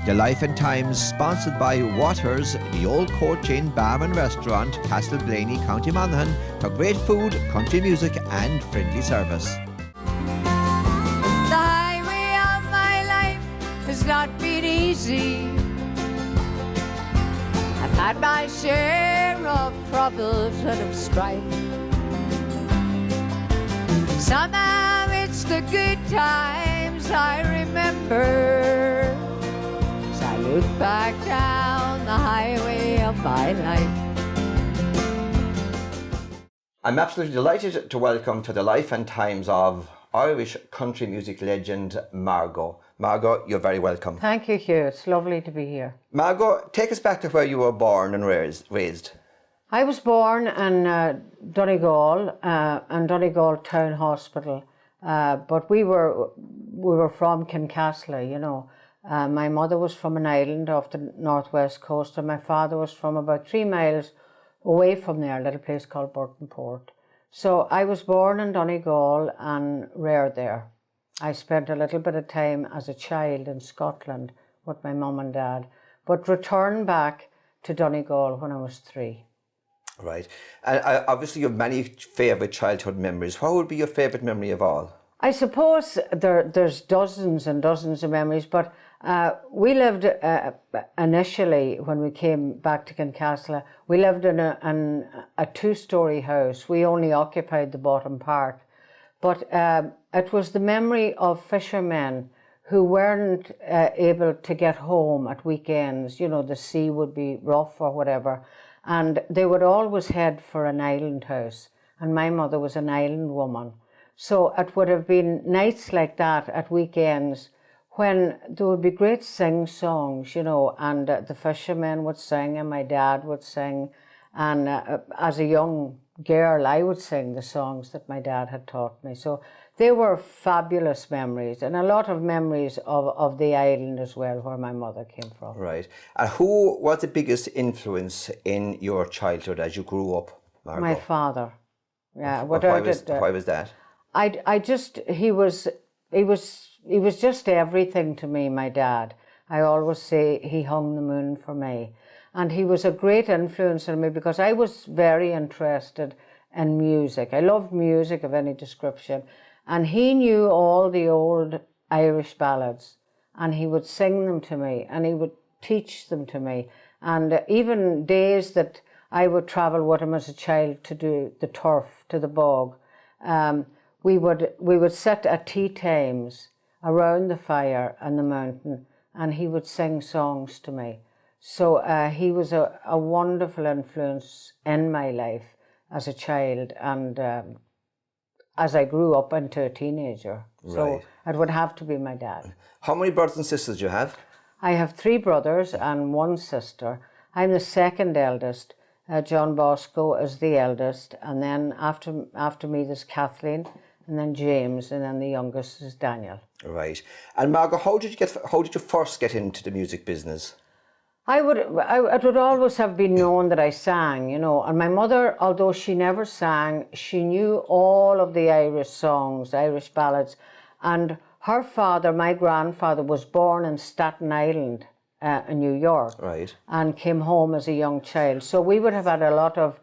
The Life and Times, sponsored by Waters, the Old Court Inn Bar and Restaurant, Castleblaney, County Monaghan, for great food, country music and friendly service. The highway of my life has not been easy. I've had my share of troubles and of strife. Somehow it's the good times I remember as I look back down the highway of my life. I'm absolutely delighted to welcome to the Life and Times of Irish country music legend Margo. Margo, you're very welcome. Thank you, Hugh. It's lovely to be here. Margo, take us back to where you were born and raised. I was born in Donegal, and Donegal Town Hospital, but we were from Kincastle, you know. My mother was from an island off the northwest coast, and my father was from about 3 miles away from there, a little place called Burtonport. So I was born in Donegal and reared there. I spent a little bit of time as a child in Scotland with my mum and dad, but returned back to Donegal when I was 3. Right. And obviously you have many favourite childhood memories. What would be your favourite memory of all? I suppose there's dozens and dozens of memories, but we lived initially, when we came back to Kincastle, we lived in a 2-storey house. We only occupied the bottom part. But it was the memory of fishermen who weren't able to get home at weekends. You know, the sea would be rough or whatever. And they would always head for an island house. And my mother was an island woman. So it would have been nights like that at weekends when there would be great sing-songs, you know, and the fishermen would sing and my dad would sing. And as a young girl, I would sing the songs that my dad had taught me. So they were fabulous memories, and a lot of memories of the island as well, where my mother came from. Right. And who was the biggest influence in your childhood as you grew up, Margo? My father. Yeah. Why was that? He was just everything to me, my dad. I always say he hung the moon for me. And he was a great influence on me because I was very interested in music. I loved music of any description. And he knew all the old Irish ballads, and he would sing them to me, and he would teach them to me. And even days that I would travel with him as a child to do the turf, to the bog, we would sit at tea times around the fire on the mountain, and he would sing songs to me. So he was a wonderful influence in my life as a child and as I grew up into a teenager. Right. So it would have to be my dad. How many brothers and sisters do you have? I have 3 brothers and 1 sister. I'm the second eldest. John Bosco is the eldest, and then after me there's Kathleen, and then James, and then the youngest is Daniel. Right. And Margo, how did you first get into the music business? It would always have been known that I sang, you know, and my mother, although she never sang, she knew all of the Irish songs, Irish ballads, and her father, my grandfather, was born in Staten Island in New York, right, and came home as a young child. So we would have had a lot of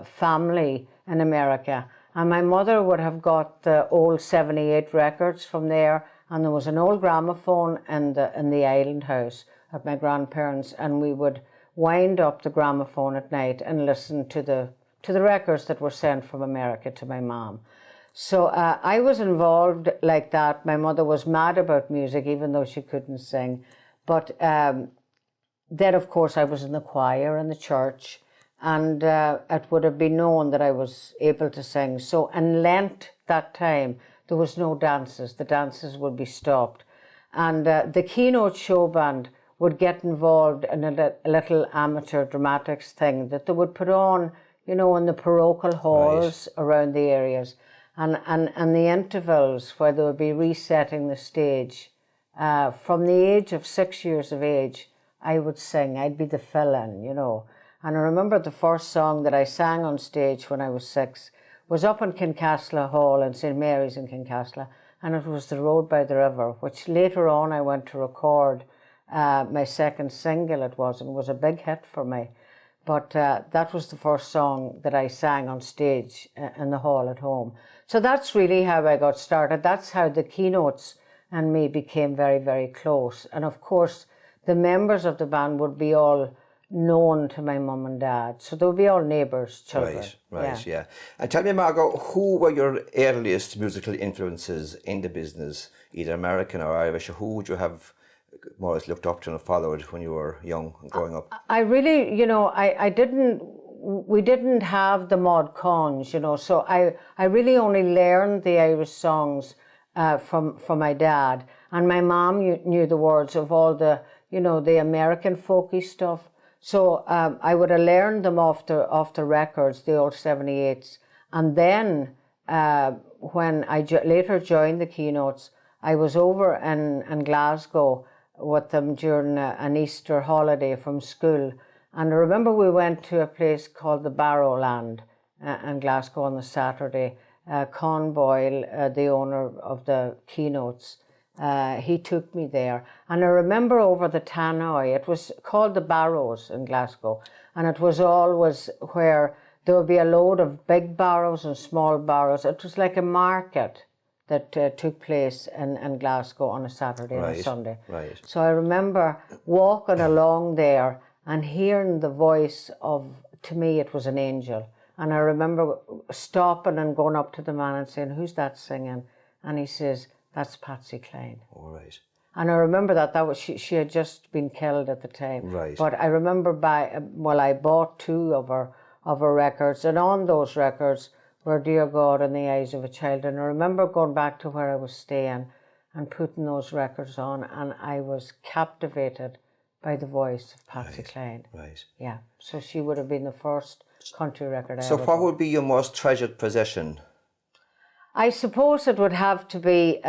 family in America, and my mother would have got the old 78 records from there, and there was an old gramophone in the island house at my grandparents', and we would wind up the gramophone at night and listen to the records that were sent from America to my mom. So I was involved like that. My mother was mad about music, even though she couldn't sing. But then, of course, I was in the choir in the church, and it would have been known that I was able to sing. So in Lent that time, there was no dances. The dances would be stopped. And the keynote show band would get involved in a little amateur dramatics thing that they would put on, you know, in the parochial halls around the areas. And the intervals where they would be resetting the stage. From the age of 6 years of age, I would sing. I'd be the fill-in, you know. And I remember the first song that I sang on stage when I was 6 was up in Kincastle Hall in St. Mary's in Kincastle, and it was The Road by the River, which later on I went to record My second single it was, and it was a big hit for me. But that was the first song that I sang on stage in the hall at home. So that's really how I got started. That's how the Keynotes and me became very, very close. And of course, the members of the band would be all known to my mum and dad. So they would be all neighbours' children. Right, yeah. And tell me, Margo, who were your earliest musical influences in the business, either American or Irish, or who would you have more or less looked up to and followed when you were young and growing up? I really, we didn't have the mod cons, so I really only learned the Irish songs from my dad. And my mom knew the words of all the, the American folky stuff. So I would have learned them off the records, the old 78s. And then when I later joined the Keynotes, I was over in Glasgow with them during an Easter holiday from school. And I remember we went to a place called the Barrowland in Glasgow on the Saturday. Con Boyle, the owner of the Keynotes, he took me there. And I remember over the tannoy, it was called the Barrows in Glasgow, and it was always where there would be a load of big barrows and small barrows. It was like a market that took place in Glasgow on a Saturday and a Sunday. Right. So I remember walking along there and hearing the voice of, to me it was an angel. And I remember stopping and going up to the man and saying, "Who's that singing?" And he says, "That's Patsy Cline." All right. And I remember that was she had just been killed at the time. Right. But I remember I bought two of her records, and on those records were "Dear God" and "The Eyes of a Child." And I remember going back to where I was staying and putting those records on, and I was captivated by the voice of Patsy Cline. Right. Yeah. So she would have been the first country record I So ever what bought. would be your most treasured possession? I suppose it would have to be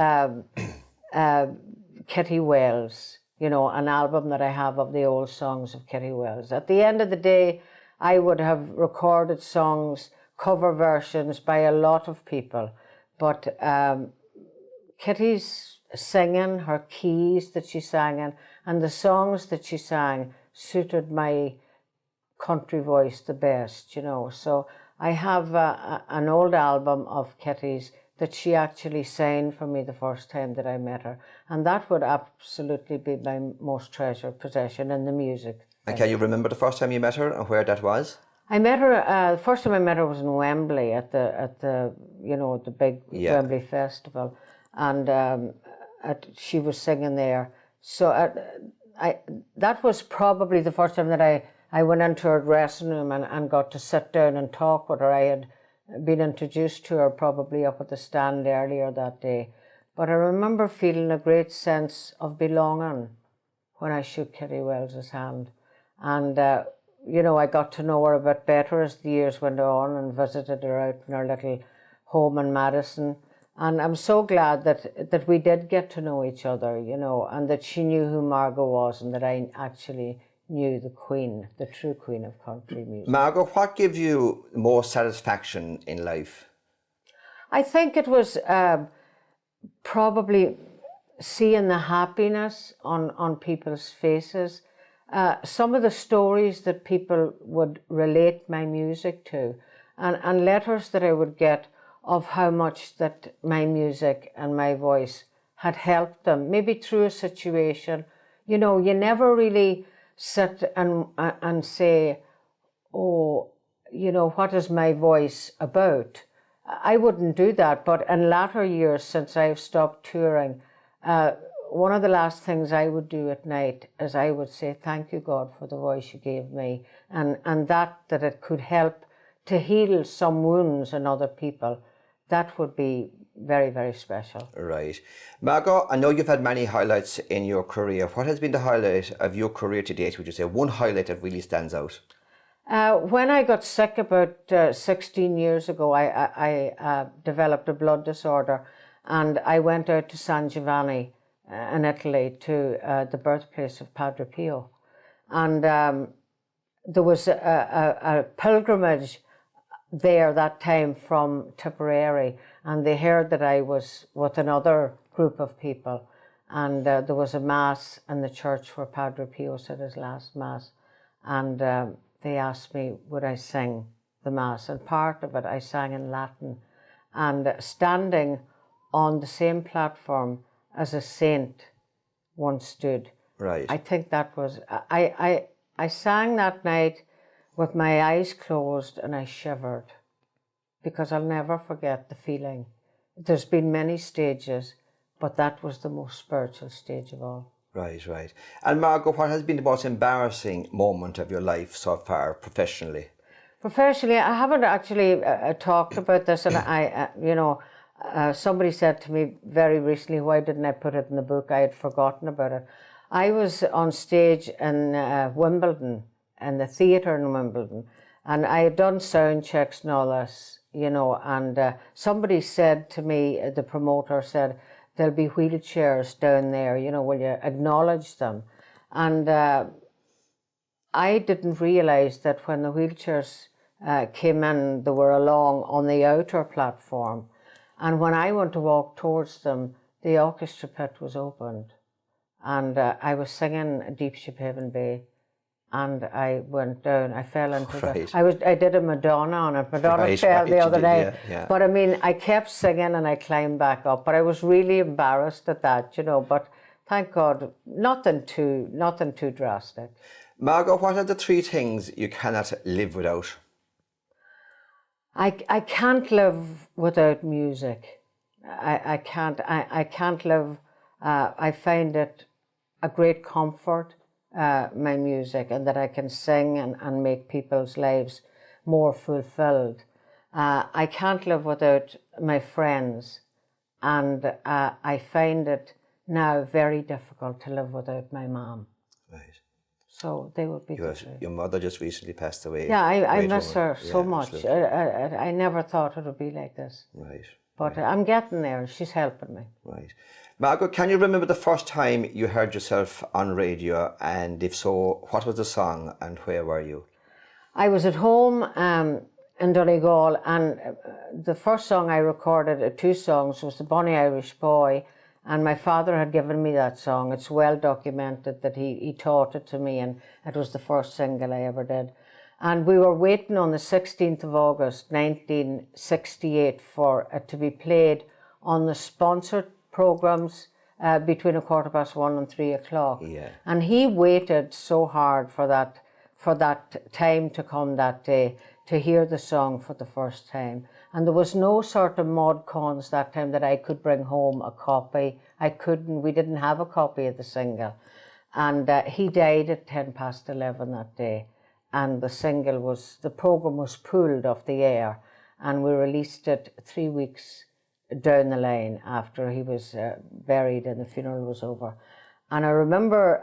Kitty Wells, an album that I have of the old songs of Kitty Wells. At the end of the day, I would have recorded songs, cover versions by a lot of people, but Kitty's singing, her keys that she sang in, and the songs that she sang suited my country voice the best, So I have an old album of Kitty's that she actually sang for me the first time that I met her. And that would absolutely be my most treasured possession in the music. And can you remember the first time you met her and where that was? I met her, the first time I met her was in Wembley at the big Wembley Festival. And she was singing there. So that was probably the first time that I went into her dressing room and got to sit down and talk with her. I had been introduced to her probably up at the stand earlier that day. But I remember feeling a great sense of belonging when I shook Kitty Wells's hand. And, I got to know her a bit better as the years went on and visited her out in her little home in Madison. And I'm so glad that we did get to know each other, and that she knew who Margo was and that I actually knew the queen, the true queen of country music. Margo, what gives you more satisfaction in life? I think it was probably seeing the happiness on people's faces. Some of the stories that people would relate my music to, and letters that I would get of how much that my music and my voice had helped them, maybe through a situation. You never really sit and say, "Oh, what is my voice about?" I wouldn't do that, but in latter years, since I've stopped touring, one of the last things I would do at night is I would say, "Thank you, God, for the voice you gave me," and that it could help to heal some wounds in other people. That would be very, very special. Right. Margo, I know you've had many highlights in your career. What has been the highlight of your career to date, would you say? One highlight that really stands out? When I got sick about 16 years ago, I developed a blood disorder, and I went out to San Giovanni in Italy to the birthplace of Padre Pio. And there was a pilgrimage there that time from Tipperary, and they heard that I was with another group of people, And there was a mass in the church where Padre Pio said his last mass. And they asked me, would I sing the mass? And part of it I sang in Latin. And standing on the same platform as a saint once stood. Right. I think that was, I sang that night with my eyes closed and I shivered, because I'll never forget the feeling. There's been many stages, but that was the most spiritual stage of all. Right, right. And Margo, what has been the most embarrassing moment of your life so far, professionally? Professionally, I haven't actually talked about this, and somebody said to me very recently, why didn't I put it in the book? I had forgotten about it. I was on stage in Wimbledon, in the theatre in Wimbledon, and I had done sound checks and all this, and somebody said to me, the promoter said, there'll be wheelchairs down there, will you acknowledge them? And I didn't realise that when the wheelchairs came in, they were along on the outer platform. And when I went to walk towards them, the orchestra pit was opened. And I was singing Deep Sheephaven Bay. And I went down, I fell into I did a Madonna on it. Madonna fell the other day. Yeah. But I mean, I kept singing and I climbed back up. But I was really embarrassed at that, But thank God, nothing too drastic. Margo, what are the 3 things you cannot live without? I can't live without music. I can't live. I find it a great comfort, my music, and that I can sing and make people's lives more fulfilled. I can't live without my friends, and I find it now very difficult to live without my mom. Right. So they would be Your mother just recently passed away. Yeah, I miss her so much. I never thought it would be like this. Right. But I'm getting there. She's helping me. Right. Margo, can you remember the first time you heard yourself on radio? And if so, what was the song and where were you? I was at home in Donegal, and the first song I recorded, 2 songs, was The Bonny Irish Boy. And my father had given me that song. It's well documented that he taught it to me, and it was the first single I ever did. And we were waiting on the 16th of August, 1968, for it to be played on the sponsored programmes between 1:15 and 3 o'clock. Yeah. And he waited so hard for that time to come that day, to hear the song for the first time. And there was no sort of mod cons that time that I could bring home a copy. We didn't have a copy of the single. And he died at 11:10 that day. And the program was pulled off the air, and we released it 3 weeks down the line after he was buried and the funeral was over. And I remember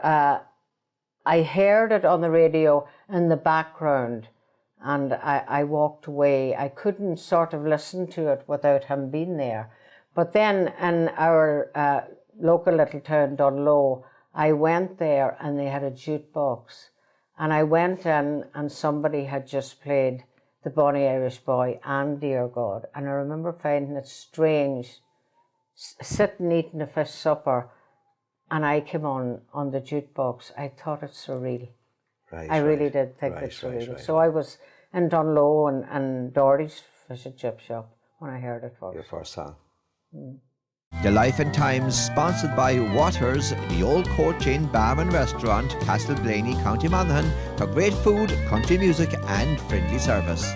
I heard it on the radio in the background, and I walked away. I couldn't sort of listen to it without him being there. But then in our local little town, Dunlow, I went there and they had a jukebox. And I went in and somebody had just played The Bonny Irish Boy and Dear God. And I remember finding it strange, sitting eating a fish supper, and I came on the jukebox. I thought it surreal. Right, I really did think it surreal. So I was in Dunlow and Doherty's Fish and Chip Shop when I heard it first. Your first song. The Life and Times, sponsored by Waters, the Old Court Chain Bar and Restaurant, Castleblaney, County Monaghan, for great food, country music and friendly service.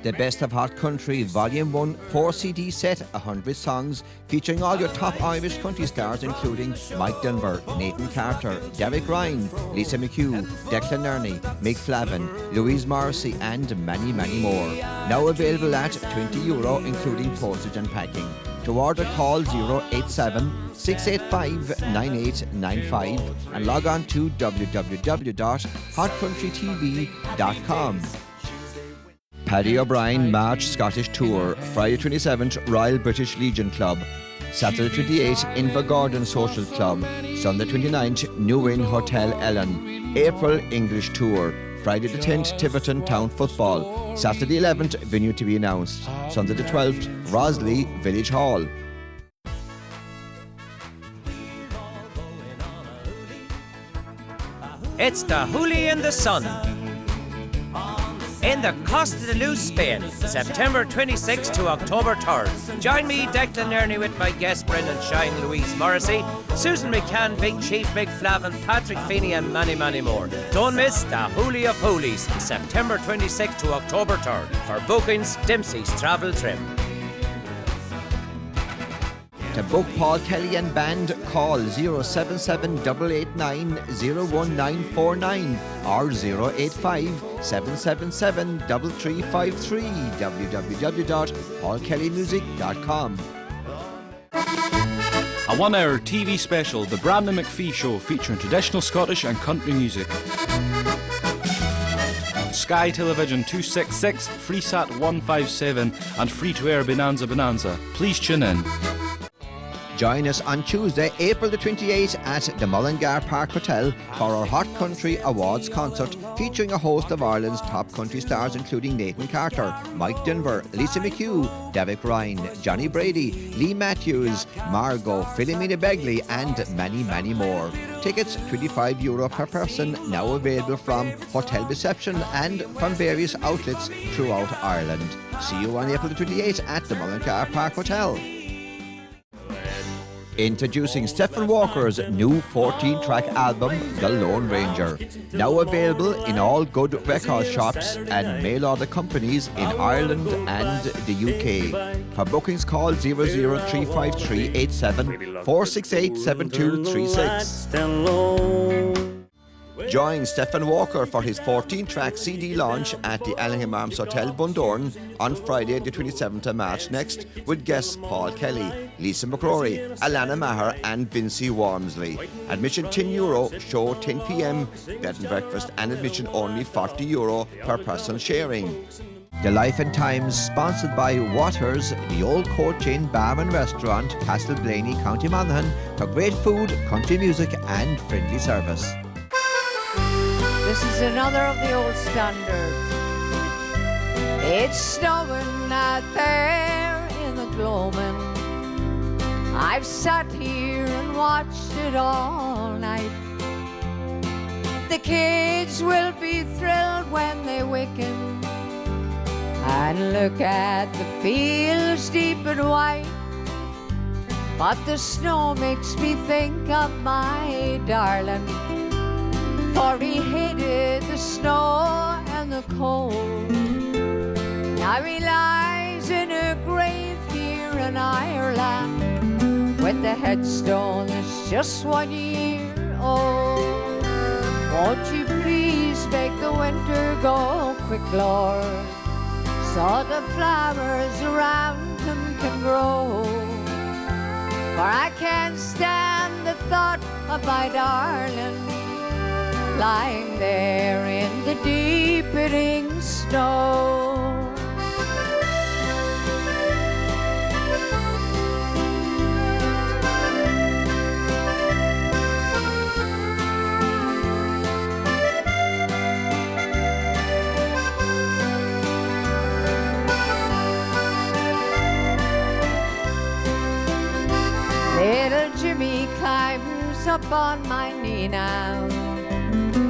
The Best of Hot Country Volume 1 4-CD set, 100 songs, featuring all your top Irish country stars including Mike Dunbar, Nathan Carter, Derek Ryan, Lisa McHugh, Declan Nerney, Mick Flavin, Louise Morrissey and many, many more. Now available at €20 including postage and packing. To order, call 087 685 9895 and log on to www.hotcountrytv.com. Paddy O'Brien March Scottish Tour, Friday 27th Royal British Legion Club, Saturday 28th Invergordon Social Club, Sunday 29th New Inn Hotel Ellen, April English Tour, Friday the 10th Tiverton Town Football, Saturday 11th venue to be announced, Sunday the 12th Rosley Village Hall. It's the Hooli in the Sun. In the Costa de Luz, Spain, September 26th to October 3rd. Join me, Declan Nerney, with my guests Brendan Shine, Louise Morrissey, Susan McCann, Big Chief, Mick Flavin, Patrick Feeney and many, many more. Don't miss the Hooli of Hoolies, September 26th to October 3rd. For bookings, Dempsey's Travel Trip. To book Paul Kelly and band, call 077 889 01949 or 085 777 3353 www.paulkellymusic.com. A 1 hour TV special, The Brandon McPhee Show, featuring traditional Scottish and country music. Sky Television 266, Freesat 157 and free-to-air Bonanza. Please tune in. Join us on Tuesday, April the 28th at the Mullingar Park Hotel for our Hot Country Awards concert featuring a host of Ireland's top country stars including Nathan Carter, Mike Denver, Lisa McHugh, Derek Ryan, Johnny Brady, Lee Matthews, Margo, Philomena Begley and many, many more. Tickets €25 per person, now available from hotel reception and from various outlets throughout Ireland. See you on April the 28th at the Mullingar Park Hotel. Introducing Stephen Walker's new 14-track album, The Lone Ranger. Now available in all good record shops and mail-order companies in Ireland and the UK. For bookings call 00353 87 468 7236. Join Stephen Walker for his 14-track CD launch at the Ellingham Arms Hotel, Bundoran on Friday the 27th of March next with guests Paul Kelly, Lisa McCrory, Alana Maher and Vincy Wormsley. Admission €10, show 10 p.m, bed and breakfast and admission only €40 per person sharing. The Life and Times sponsored by Waters, the Old Court Chain Bar and Restaurant, Castleblaney, County Monaghan, for great food, country music and friendly service. This is another of the old standards. It's snowing out there in the gloaming. I've sat here and watched it all night. The kids will be thrilled when they waken and look at the fields deep and white. But the snow makes me think of my darling, for he hated the snow and the cold. Now he lies in a grave here in Ireland with the headstone that's just 1 year old. Won't you please make the winter go quick, Lord, so the flowers around him can grow. For I can't stand the thought of my darling lying there in the deepening snow. Little Jimmy climbs up on my knee now,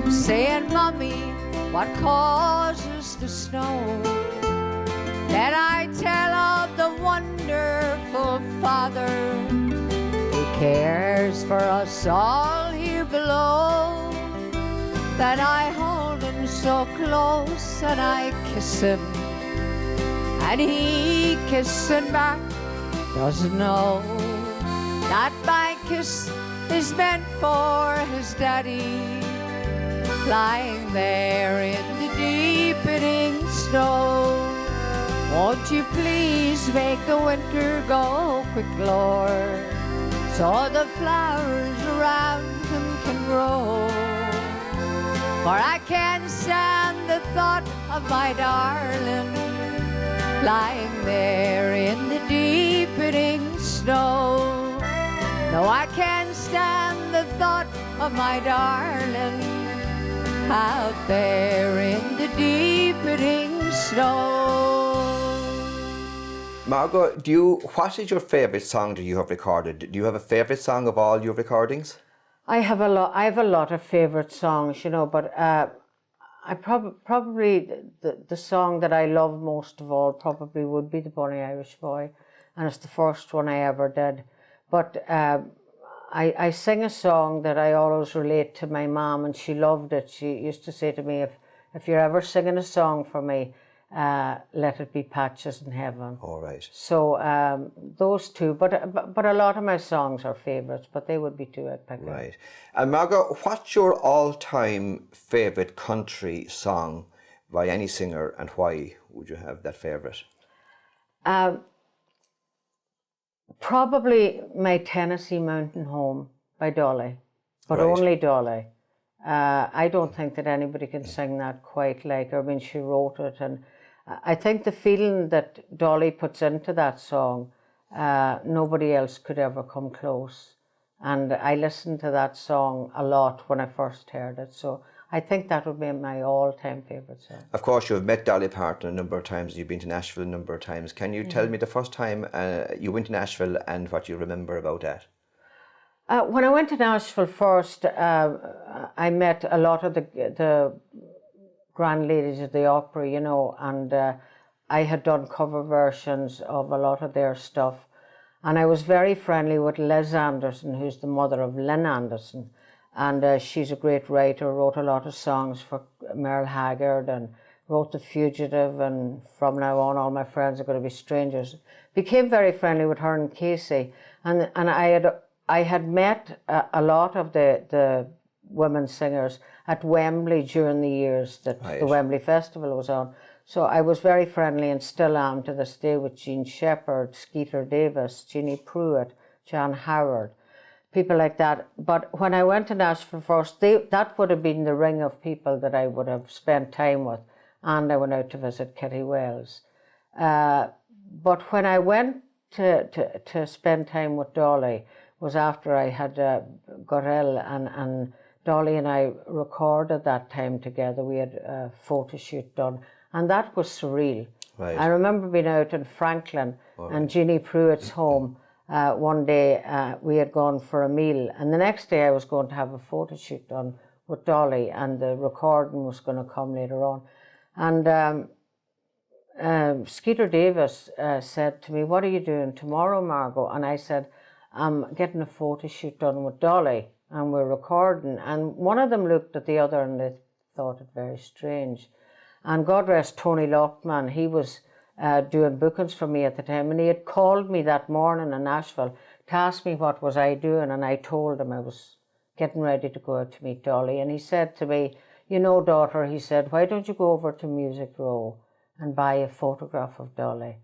saying, Mommy, what causes the snow? Then I tell of the wonderful Father who cares for us all here below. Then I hold him so close and I kiss him, and he kissing back doesn't know that my kiss is meant for his daddy, lying there in the deepening snow. Won't you please make the winter go quick, Lord, so the flowers around him can grow. For I can't stand the thought of my darling lying there in the deepening snow. No, I can't stand the thought of my darling out there in the deepening snow. Margo, what is your favourite song that you have recorded? Do you have a favourite song of all your recordings? I have a lot. I have a lot of favorite songs, you know, but I probably the song that I love most of all probably would be the Bonny Irish Boy, and it's the first one I ever did. But I sing a song that I always relate to my mom, and she loved it. She used to say to me, if you're ever singing a song for me, let it be Patches in Heaven. All right. So those two, but a lot of my songs are favourites, but they would be two I'd pick out. Right. And Margo, what's your all-time favourite country song by any singer, and why would you have that favourite? Probably my Tennessee Mountain Home by Dolly, but Right. only Dolly. I don't think that anybody can sing that quite like her. I mean, she wrote it, and I think the feeling that Dolly puts into that song, nobody else could ever come close. And I listened to that song a lot when I first heard it, so I think that would be my all-time favourite song. Of course, you've met Dolly Parton a number of times. You've been to Nashville a number of times. Can you tell me the first time you went to Nashville and what you remember about that? When I went to Nashville first, I met a lot of the grand ladies of the opera, you know, and I had done cover versions of a lot of their stuff. And I was very friendly with Liz Anderson, who's the mother of Lynn Anderson. And she's a great writer, wrote a lot of songs for Merle Haggard and wrote The Fugitive, and From Now On, All My Friends Are Going to Be Strangers. Became very friendly with her and Casey. And I had met a lot of the women singers at Wembley during the years that Right. the Wembley Festival was on. So I was very friendly and still am to this day with Jean Shepherd, Skeeter Davis, Jeannie Pruitt, John Howard, people like that. But when I went to Nashville first, that would have been the ring of people that I would have spent time with. And I went out to visit Kitty Wells. But when I went to spend time with Dolly was after I had got ill, and Dolly and I recorded that time together. We had a photo shoot done, and that was surreal. Right. I remember being out in Franklin and Jeannie Pruitt's home one day. We had gone for a meal, and the next day I was going to have a photo shoot done with Dolly, and the recording was going to come later on. And Skeeter Davis said to me, "What are you doing tomorrow, Margo?" And I said, "I'm getting a photo shoot done with Dolly, and we're recording." And one of them looked at the other and they thought it very strange. And God rest Tony Lockman, he was doing bookings for me at the time, and he had called me that morning in Nashville to ask me what was I doing, and I told him I was getting ready to go out to meet Dolly. And he said to me, "You know, daughter," he said, "why don't you go over to Music Row and buy a photograph of Dolly?"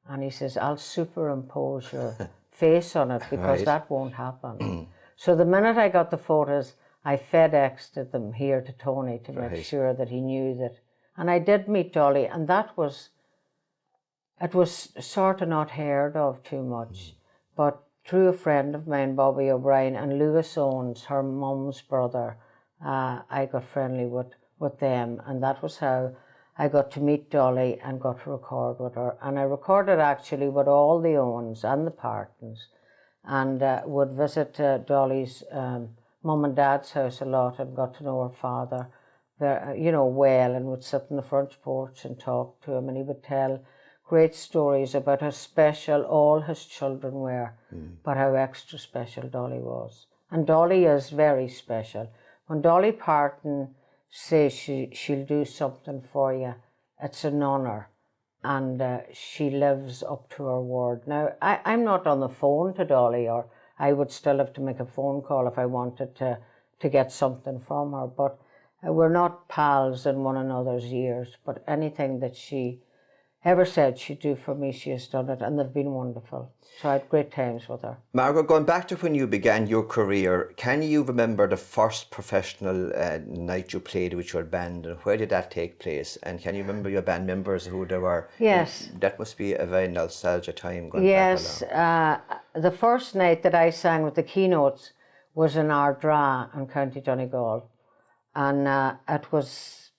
And he says, "I'll superimpose your face on it, because Right. that won't happen." So the minute I got the photos, I FedExed them here to Tony to make Right. sure that he knew that. And I did meet Dolly, and it was sort of not heard of too much. But through a friend of mine, Bobby O'Brien, and Lewis Owens, her mum's brother, I got friendly with them, and that was how I got to meet Dolly and got to record with her. And I recorded actually with all the Owens and the Partons, and would visit Dolly's mum and dad's house a lot, and got to know her father very, you know, well, and would sit on the front porch and talk to him, and he would tell great stories about how special all his children were, but how extra special Dolly was. And Dolly is very special. When Dolly Parton says she'll do something for you, it's an honour, and she lives up to her word. Now, I'm not on the phone to Dolly, or I would still have to make a phone call if I wanted to get something from her, but we're not pals in one another's ears. But anything that she ever said she'd do for me, she has done it, and they've been wonderful. So I had great times with her. Margo, going back to when you began your career, can you remember the first professional night you played with your band, and where did that take place? And can you remember your band members, who they were? Yes. That must be a very nostalgia time going Yes, back the first night that I sang with the Keynotes was in Ardra in County Donegal, and it was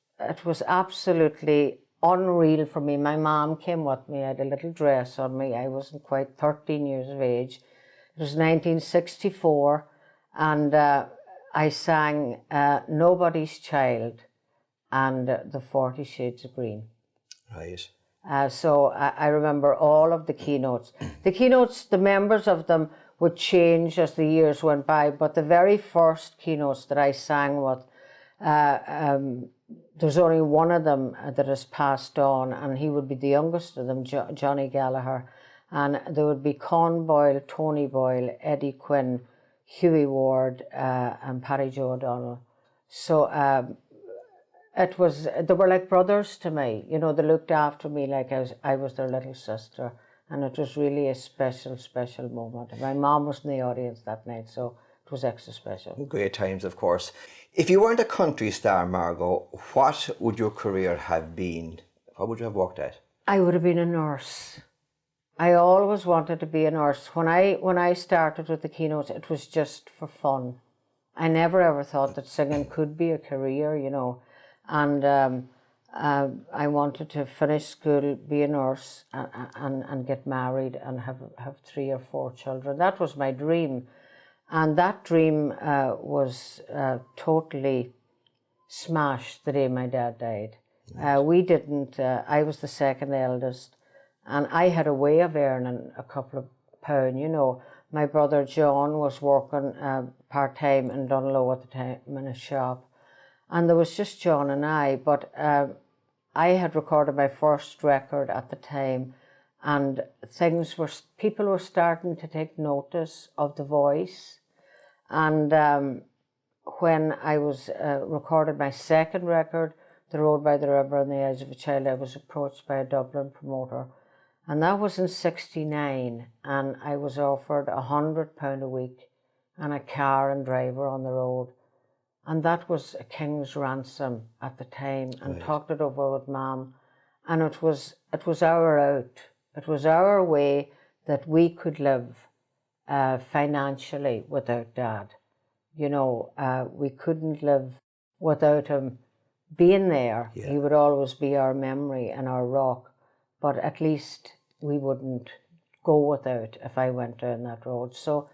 absolutely unreal for me. My mom came with me. I had a little dress on me. I wasn't quite 13 years of age. It was 1964, and I sang Nobody's Child and the 40 Shades of Green. Right. So I remember all of the keynotes. The keynotes, the members of them would change as the years went by, but the very first keynotes that I sang with, there's only one of them that has passed on, and he would be the youngest of them, Johnny Gallagher. And there would be Con Boyle, Tony Boyle, Eddie Quinn, Hughie Ward, and Paddy Joe O'Donnell. So they were like brothers to me. You know, they looked after me like I was their little sister. And it was really a special, special moment. My mom was in the audience that night, so it was extra special. Great times, of course. If you weren't a country star, Margo, what would your career have been? What would you have worked at? I would have been a nurse. I always wanted to be a nurse. When I started with the keynotes, it was just for fun. I never ever thought that singing could be a career, you know. And I wanted to finish school, be a nurse, and get married and have 3 or 4 children. That was my dream. And that dream was totally smashed the day my dad died. We didn't, I was the second eldest, and I had a way of earning a couple of pounds, you know. My brother John was working part-time in Dunlow at the time in a shop. And there was just John and I, but I had recorded my first record at the time, and people were starting to take notice of the voice. And when I was recorded my second record, The Road by the River and the Edge of a Child, I was approached by a Dublin promoter. And that was in '69, and I was offered £100 a week and a car and driver on the road. And that was a king's ransom at the time, and Right. talked it over with Mum. And it was our out. It was our way that we could live financially without Dad. You know, we couldn't live without him being there. Yeah. He would always be our memory and our rock. But at least we wouldn't go without if I went down that road. So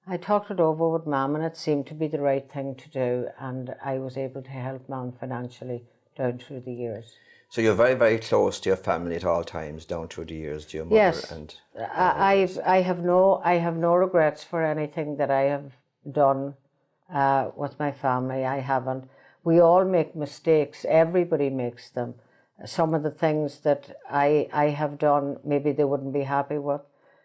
I talked it over with Mum, and it seemed to be the right thing to do, and I was able to help Mum financially down through the years. So you're very, very close to your family at all times, down through the years, to your mother. Yes, And I have no regrets for anything that I have done with my family. I haven't. We all make mistakes. Everybody makes them. Some of the things that I have done, maybe they wouldn't be happy with.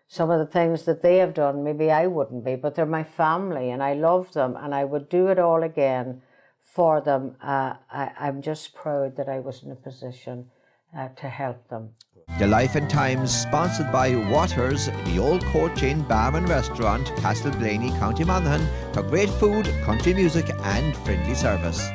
Some of the things that they have done, maybe I wouldn't be, but they're my family and I love them and I would do it all again for them. I'm just proud that I was in a position to help them. The Life and Times, sponsored by Waters, the Old Court Chain Bar and Restaurant, Castleblaney, County Monaghan, for great food, country music and friendly service.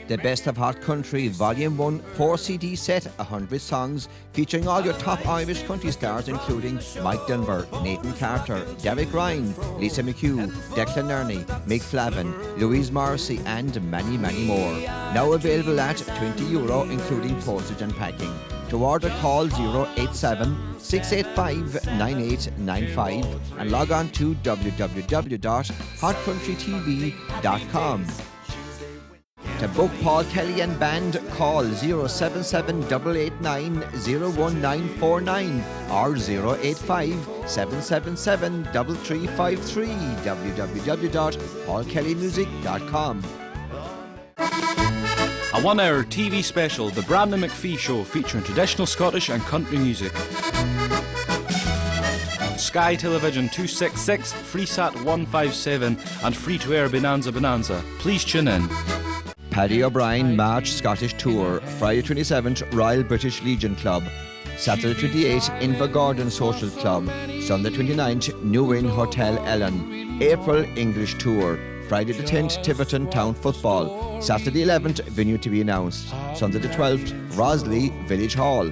The Best of Hot Country Volume 1 4-CD set, 100 songs, featuring all your top Irish country stars including Mike Dunbar, Nathan Carter, Derek Ryan, Lisa McHugh, Declan Nerney, Mick Flavin, Louise Morrissey and many, many more. Now available at €20 including postage and packing. To order, call 087 685 9895 and log on to www.hotcountrytv.com. To book Paul Kelly and Band, call 077 889 01949 or 085 777 3353 www.paulkellymusic.com. A 1-hour TV special, The Brandon McPhee Show, featuring traditional Scottish and country music. Sky Television 266, Freesat 157 and free-to-air Bonanza. Please tune in. Paddy O'Brien March Scottish Tour, Friday 27th, Royal British Legion Club. Saturday 28th, Invergordon Social Club. Sunday 29th, New Inn Hotel Ellen. April English Tour. Friday the 10th, Tiverton Town Football. Saturday 11th, venue to be announced. Sunday the 12th, Rosley Village Hall.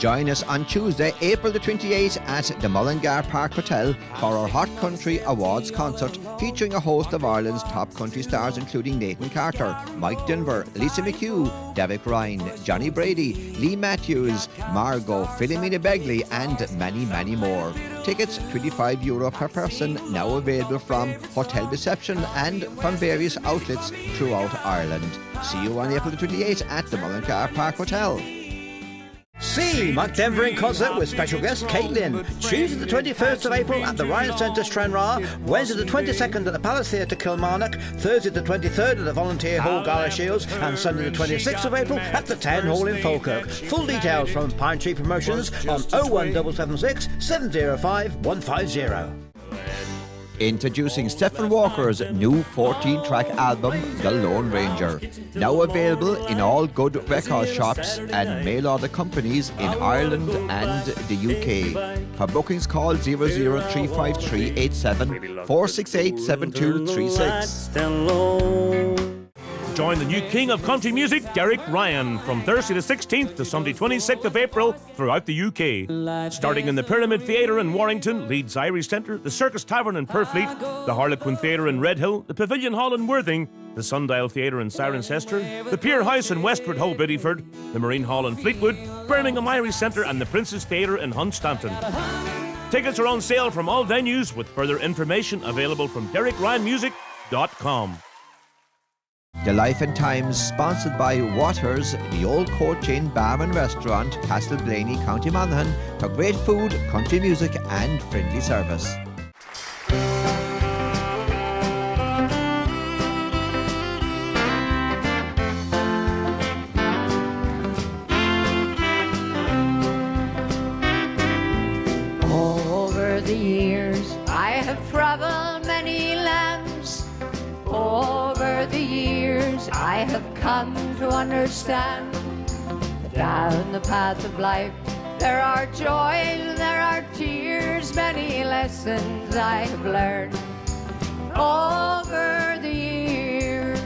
Join us on Tuesday, April the 28th at the Mullingar Park Hotel for our Hot Country Awards concert featuring a host of Ireland's top country stars including Nathan Carter, Mike Denver, Lisa McHugh, Derek Ryan, Johnny Brady, Lee Matthews, Margo, Philomena Begley and many, many more. Tickets €25 per person, now available from hotel reception and from various outlets throughout Ireland. See you on April the 28th at the Mullingar Park Hotel. See Mike Denver in concert with special guest Caitlin. Tuesday the 21st of April at the Ryan Centre Stranraer, Wednesday the 22nd at the Palace Theatre Kilmarnock, Thursday the 23rd at the Volunteer Hall Gala Shields and Sunday the 26th of April at the Town Hall in Falkirk. Full details from Pine Tree Promotions on 01776 705 150. Introducing Stephen Walker's new 14-track album, The Lone Ranger. Now available in all good record shops and mail-order companies in Ireland and the UK. For bookings call 00353 87 468 7236. Join the new king of country music, Derek Ryan, from Thursday the 16th to Sunday 26th of April throughout the UK. Starting in the Pyramid Theatre in Warrington, Leeds Irish Centre, the Circus Tavern in Purfleet, the Harlequin Theatre in Redhill, the Pavilion Hall in Worthing, the Sundial Theatre in Cirencester, the Pier House in Westward Ho Biddyford, the Marine Hall in Fleetwood, Birmingham Irish Centre and the Princess Theatre in Hunstanton. Tickets are on sale from all venues with further information available from DerekRyanMusic.com. The Life and Times, sponsored by Waters, the Old Court Chain Bar and Restaurant, Castleblaney, County Monaghan, for great food, country music and friendly service. Over the years, I have traveled many lands. Over the years, I have come to understand that down the path of life, there are joys, there are tears, many lessons I have learned over the years.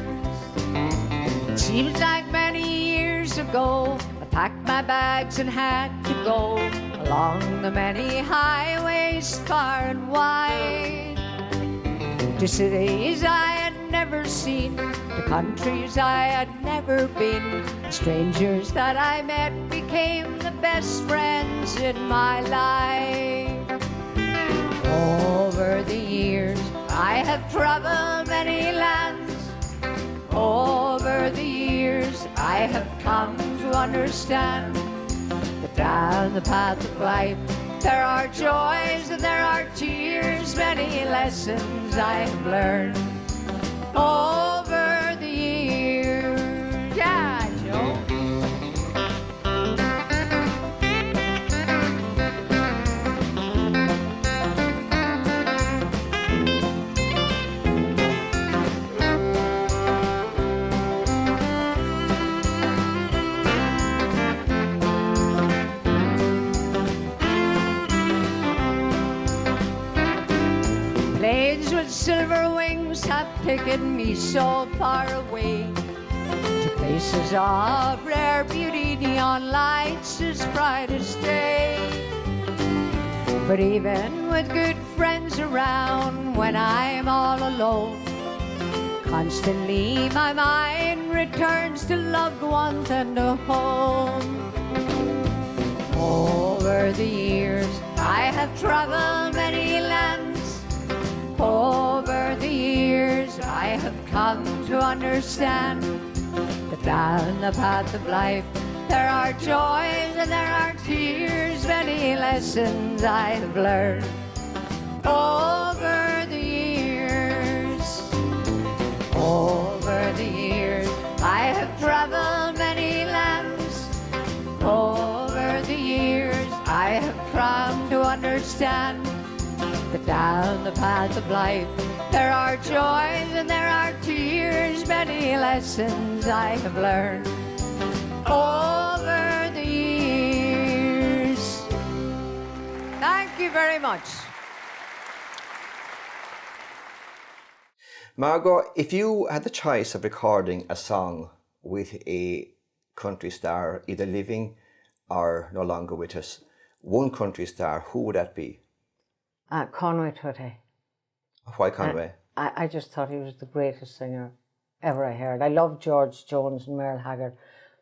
It seems like many years ago, I packed my bags and had to go along the many highways far and wide, to cities I had never seen, to countries I had never been. Strangers that I met became the best friends in my life. Over the years, I have traveled many lands. Over the years, I have come to understand that down the path of life, there are joys and there are tears, many lessons I have learned over the years. Yeah, Joe. Planes with silver wings have taken me so far away, to places of rare beauty, neon lights as bright as day. But even with good friends around, when I'm all alone, constantly my mind returns to loved ones and a home. Over the years, I have traveled many lands. Over the years, I have come to understand that down the path of life, there are joys and there are tears, many lessons I have learned over the years. Over the years, I have traveled many lands. Over the years, I have come to understand that down the path of life, there are joys and there are tears, many lessons I have learned over the years. Thank you very much. Margo, if you had the choice of recording a song with a country star, either living are no longer with us. One country star, who would that be? Conway Twitty. Why Conway? I just thought he was the greatest singer ever I heard. I loved George Jones and Merle Haggard,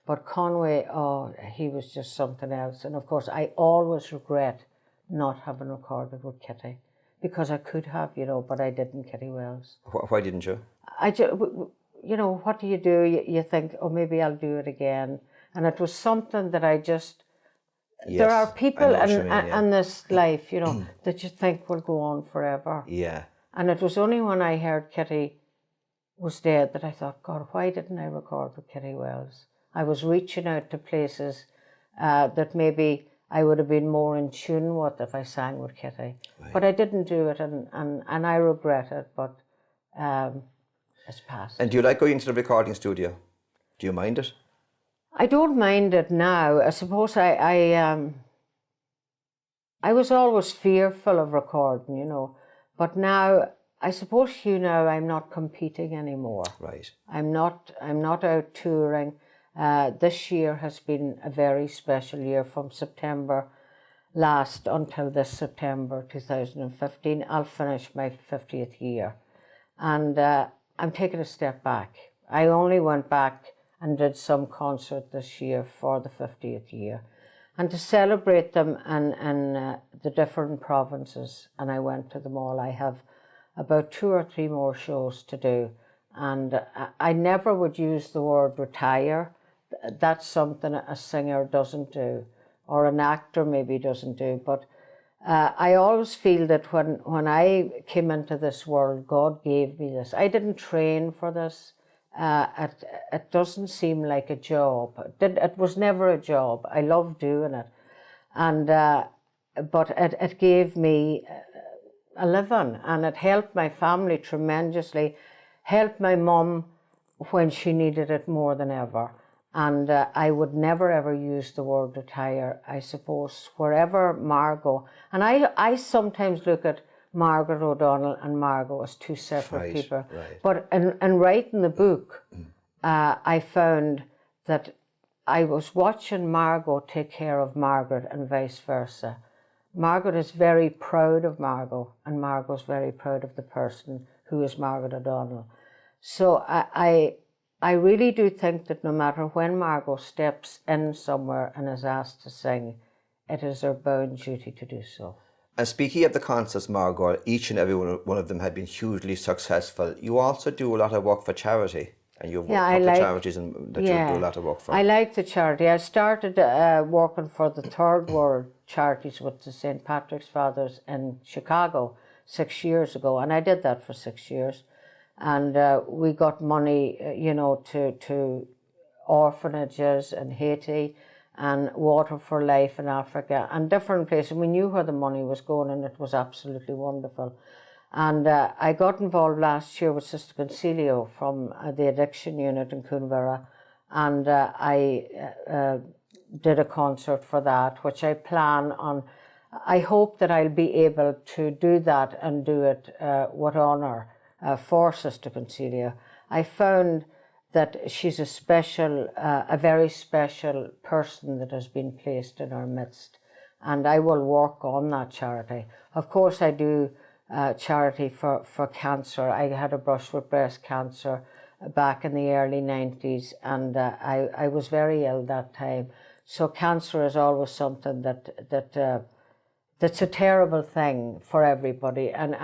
but Conway, oh, he was just something else. And of course, I always regret not having recorded with Kitty, because I could have, but I didn't, Kitty Wells. Why didn't you? What do? You think, oh, maybe I'll do it again. And it was something that I just, Yes, there are people in this life, that you think will go on forever. Yeah. And it was only when I heard Kitty was dead that I thought, God, why didn't I record with Kitty Wells? I was reaching out to places that maybe I would have been more in tune with if I sang with Kitty. Right. But I didn't do it, and I regret it, but it's past. And do you like going into the recording studio? Do you mind it? I don't mind it now. I suppose I was always fearful of recording, but now I suppose I'm not competing anymore. Right. I'm not out touring. This year has been a very special year from September last until this September 2015. I'll finish my 50th year, and I'm taking a step back. I only went back and did some concert this year for the 50th year, and to celebrate them in the different provinces, and I went to them all. I have about 2 or 3 more shows to do, and I never would use the word retire. That's something a singer doesn't do, or an actor maybe doesn't do, but I always feel that when I came into this world, God gave me this. I didn't train for this. It doesn't seem like a job. It was never a job. I love doing it, and but it gave me a living, and it helped my family tremendously. Helped my mum when she needed it more than ever, and I would never ever use the word retire. I suppose wherever Margo, and I sometimes look at Margaret O'Donnell and Margo as 2 separate people. Right. But in writing the book, I found that I was watching Margo take care of Margaret and vice versa. Margaret is very proud of Margo, and Margo's very proud of the person who is Margaret O'Donnell. So I really do think that no matter when Margo steps in somewhere and is asked to sing, it is her bound duty to do so. And speaking of the concerts, Margo, each and every one of them had been hugely successful. You also do a lot of work for charity, and you've worked for charities that you do a lot of work for. I like the charity. I started working for the Third World Charities with the St. Patrick's Fathers in Chicago 6 years ago, and I did that for 6 years. And we got money, to orphanages in Haiti, and Water for Life in Africa, and different places. We knew where the money was going, and it was absolutely wonderful. And I got involved last year with Sister Concilio from the addiction unit in Coonvera, and I did a concert for that, which I plan on. I hope that I'll be able to do that and do it with honour for Sister Concilio. I found that she's a very special person that has been placed in our midst, and I will work on that charity. Of course, I do charity for cancer. I had a brush with breast cancer back in the early 90s, and I was very ill that time. So cancer is always something that's a terrible thing for everybody, and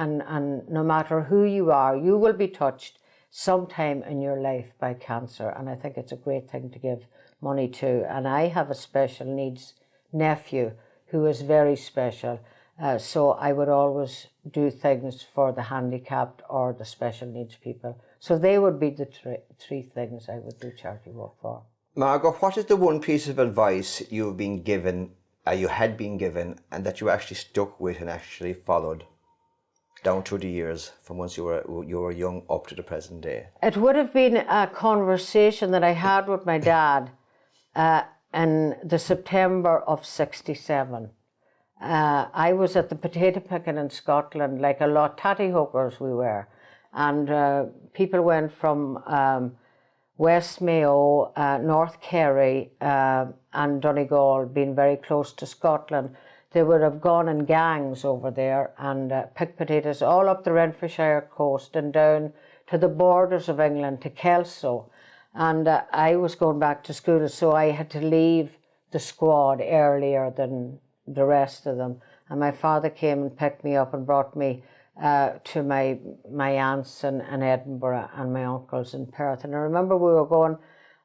no matter who you are, you will be touched sometime in your life by cancer, and I think it's a great thing to give money to. And I have a special needs nephew who is very special, so I would always do things for the handicapped or the special needs people. So they would be the three things I would do charity work for. Margo, what is the one piece of advice you've been given, you had been given, and that you actually stuck with and actually followed down through the years, from once you were young up to the present day? It would have been a conversation that I had with my dad in the September of '67. I was at the potato picking in Scotland, like a lot, tatty hookers we were, and people went from West Mayo, North Kerry, and Donegal, being very close to Scotland, they would have gone in gangs over there and picked potatoes all up the Renfrewshire coast and down to the borders of England, to Kelso. And I was going back to school, so I had to leave the squad earlier than the rest of them. And my father came and picked me up and brought me to my aunts in Edinburgh and my uncles in Perth. And I remember we were going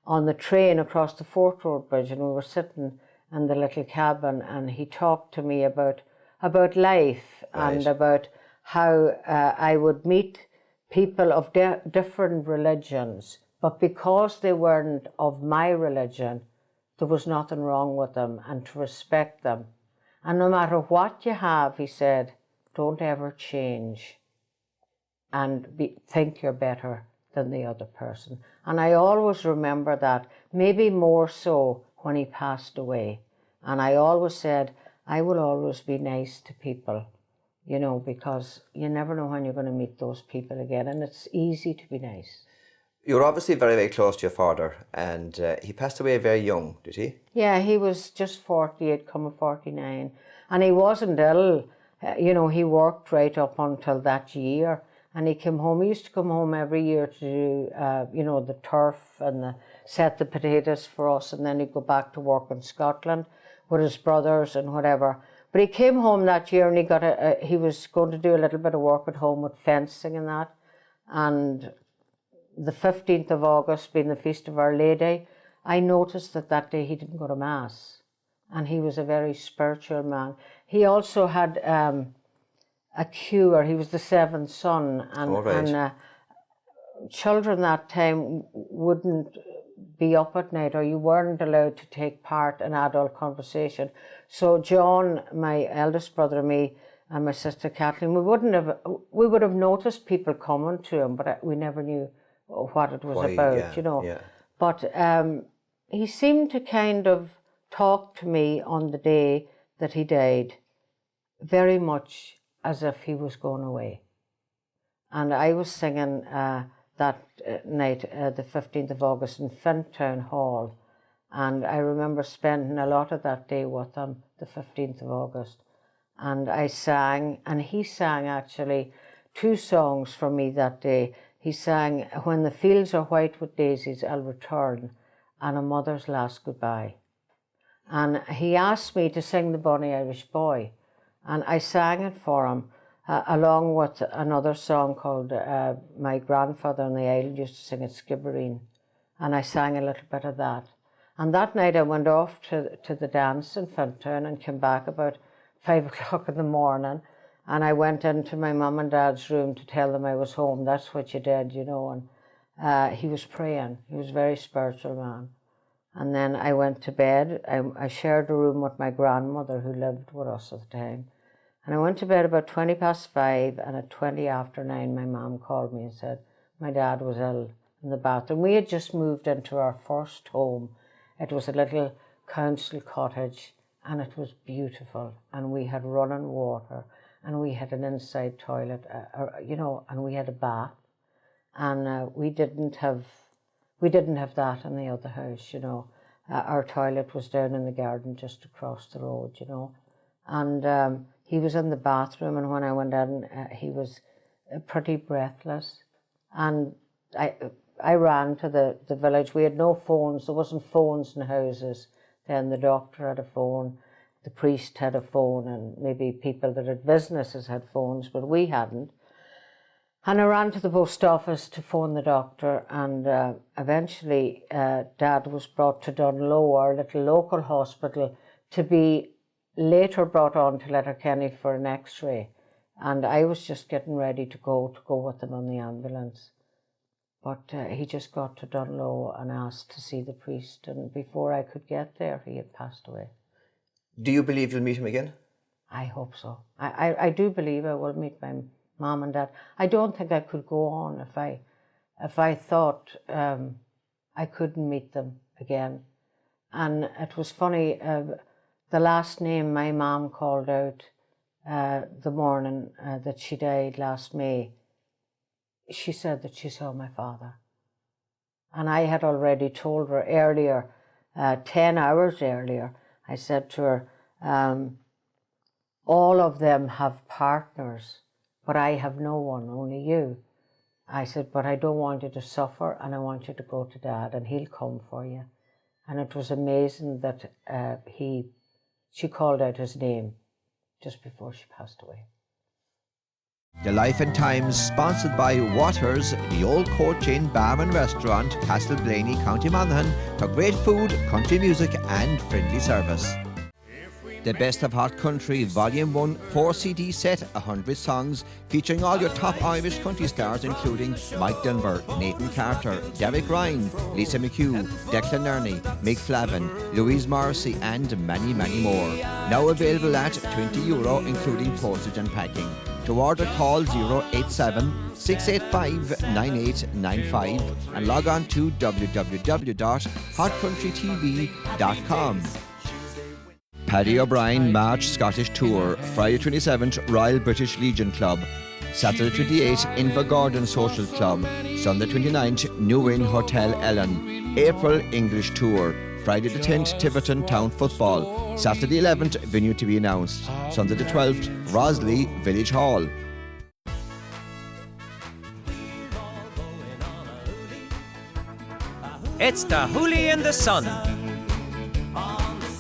on the train across the Fort Road Bridge, and we were sitting in the little cabin, and he talked to me about life, Right. and about how I would meet people of different religions, but because they weren't of my religion, there was nothing wrong with them, and to respect them. And no matter what you have, he said, don't ever change and think you're better than the other person. And I always remember that, maybe more so when he passed away. And I always said, I will always be nice to people, you know, because you never know when you're going to meet those people again, and it's easy to be nice. You were obviously very, very close to your father, and he passed away very young, did he? Yeah, he was just 48, coming 49. And he wasn't ill. You know, he worked right up until that year. And he came home. He used to come home every year to do, you know, the turf and set the potatoes for us. And then he'd go back to work in Scotland with his brothers and whatever. But he came home that year, and he was going to do a little bit of work at home with fencing and that. And the 15th of August, being the Feast of Our Lady, I noticed that day he didn't go to Mass. And he was a very spiritual man. He also had a cure. He was the seventh son. And children that time wouldn't be up at night, or you weren't allowed to take part in adult conversation. So John, my eldest brother, and me, and my sister Kathleen, we would have noticed people coming to him, but we never knew what it was about, you know. Yeah. But he seemed to kind of talk to me on the day that he died very much as if he was going away. And I was singing that night, the 15th of August, in Fintown Hall. And I remember spending a lot of that day with him, the 15th of August. And I sang, and he sang actually 2 songs for me that day. He sang, When the Fields Are White with Daisies, I'll Return, and A Mother's Last Goodbye. And he asked me to sing the Bonny Irish Boy, and I sang it for him, along with another song called My Grandfather on the Island used to sing at Skibbereen, and I sang a little bit of that. And that night I went off to the dance in Fintown and came back about 5 o'clock in the morning, and I went into my mum and dad's room to tell them I was home. That's what you did, you know. And he was praying. He was a very spiritual man. And then I went to bed. I shared a room with my grandmother, who lived with us at the time. And I went to bed about 5:20, and at 9:20, my mum called me and said my dad was ill in the bathroom. We had just moved into our first home. It was a little council cottage, and it was beautiful. And we had running water, and we had an inside toilet, you know, and we had a bath. And we didn't have that in the other house, you know. Our toilet was down in the garden just across the road, you know. And he was in the bathroom, and when I went in, he was pretty breathless. And I ran to the village. We had no phones. There wasn't phones in houses. Then the doctor had a phone, the priest had a phone, and maybe people that had businesses had phones, but we hadn't. And I ran to the post office to phone the doctor, and eventually Dad was brought to Dunlow, our little local hospital, to be later brought on to Letterkenny for an x-ray. And I was just getting ready to go with him on the ambulance. But he just got to Dunlow and asked to see the priest, and before I could get there, he had passed away. Do you believe you'll meet him again? I hope so. I do believe I will meet my Mom and Dad. I don't think I could go on if I thought I couldn't meet them again. And it was funny, the last name my mom called out the morning that she died last May, she said that she saw my father. And I had already told her earlier, 10 hours earlier, I said to her, all of them have partners, but I have no one, only you. I said, but I don't want you to suffer, and I want you to go to Dad, and he'll come for you. And it was amazing that she called out his name just before she passed away. The Life and Times, sponsored by Waters, the Old Court Chain Bar and Restaurant, Castleblaney, County Monaghan, for great food, country music and friendly service. The Best of Hot Country Volume 1 4-CD set, 100 songs, featuring all your top Irish country stars including Mike Dunbar, Nathan Carter, Derek Ryan, Lisa McHugh, Declan Nerney, Mick Flavin, Louise Morrissey and many, many more. Now available at €20 including postage and packing. To order, call 087 685 9895 and log on to www.hotcountrytv.com. Paddy O'Brien March Scottish Tour, Friday 27th, Royal British Legion Club. Saturday 28th, Invergordon Social Club. Sunday 29th, New Inn Hotel Ellen. April English Tour, Friday the 10th, Tiverton Town Football. Saturday 11th, venue to be announced. Sunday the 12th, Rosley Village Hall. It's the Hoolie in the Sun.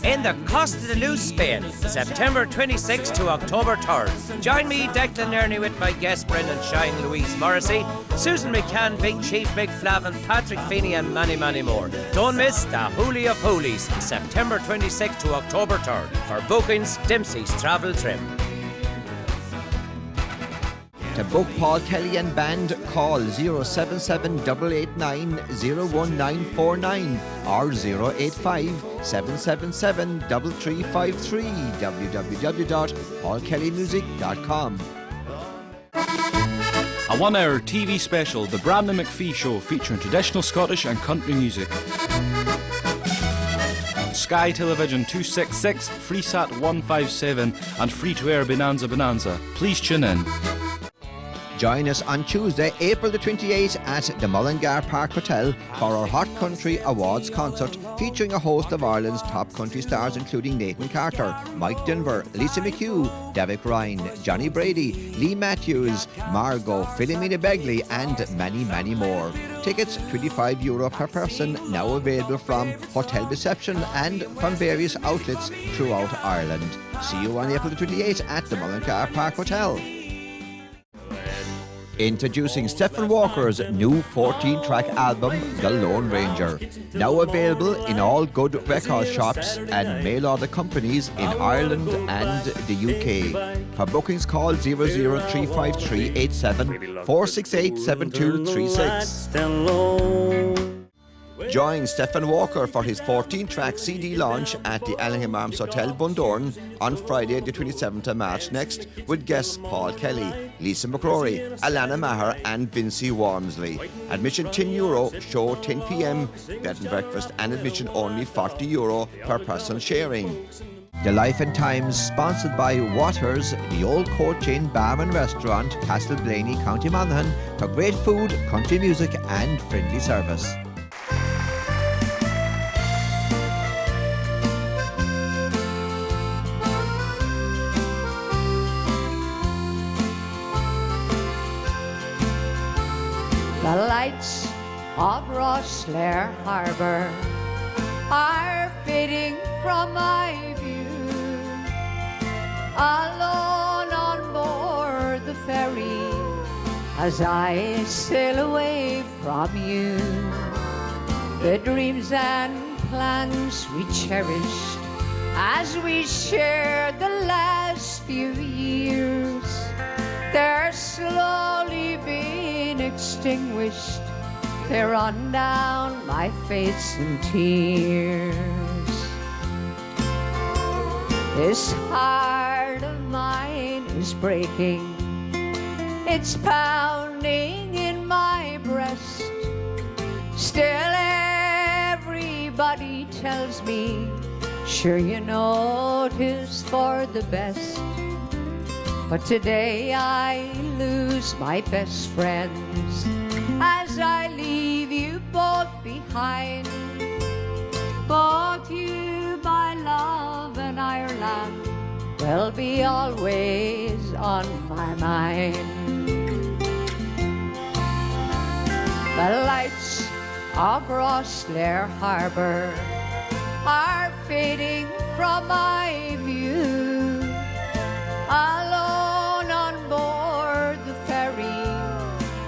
In the Costa de Luz, Spain, September 26th to October 3rd. Join me, Declan Nerney, with my guest Brendan Shine, Louise Morrissey, Susan McCann, Big Chief, Mick Flavin, Patrick Feeney and many, many more. Don't miss the Hoolie of Hoolies, September 26th to October 3rd. For bookings, Dempsey's Travel Trim. To book Paul Kelly and band, call 077 889 01949 or 085 777 3353 www.paulkellymusic.com. A 1-hour TV special, The Brandon McPhee Show, featuring traditional Scottish and country music. Sky Television 266, Freesat 157 and free-to-air Bonanza. Please tune in. Join us on Tuesday, April the 28th at the Mullingar Park Hotel for our Hot Country Awards concert featuring a host of Ireland's top country stars including Nathan Carter, Mike Dunbar, Lisa McHugh, Derek Ryan, Johnny Brady, Lee Matthews, Margo, Philomena Begley and many, many more. Tickets €25 per person, now available from hotel reception and from various outlets throughout Ireland. See you on April the 28th at the Mullingar Park Hotel. Introducing Stephen Walker's new 14-track album, The Lone Ranger. Now available in all good record shops and mail-order companies in Ireland and the UK. For bookings, call 00353 87 468 7236. Join Stephen Walker for his 14-track CD launch at the Allingham Arms Hotel, Bundoran on Friday the 27th of March next with guests Paul Kelly, Lisa McCrory, Alana Maher and Vincy Wormsley. Admission €10, show 10 p.m, bed and breakfast and admission only €40 per person sharing. The Life and Times, sponsored by Waters, the Old Court Chain Bar and Restaurant, Castleblaney, County Monaghan, for great food, country music and friendly service. The lights of Rosslare Harbour are fading from my view. Alone on board the ferry as I sail away from you. The dreams and plans we cherished as we shared the last few years, they're slowly being extinguished. They run down my face in tears. This heart of mine is breaking. It's pounding in my breast. Still everybody tells me, sure you know 'tis for the best. But today I lose my best friends as I leave you both behind. Both you, my love, and Ireland will be always on my mind. The lights of Rosslare Harbour are fading from my view. Alone on board the ferry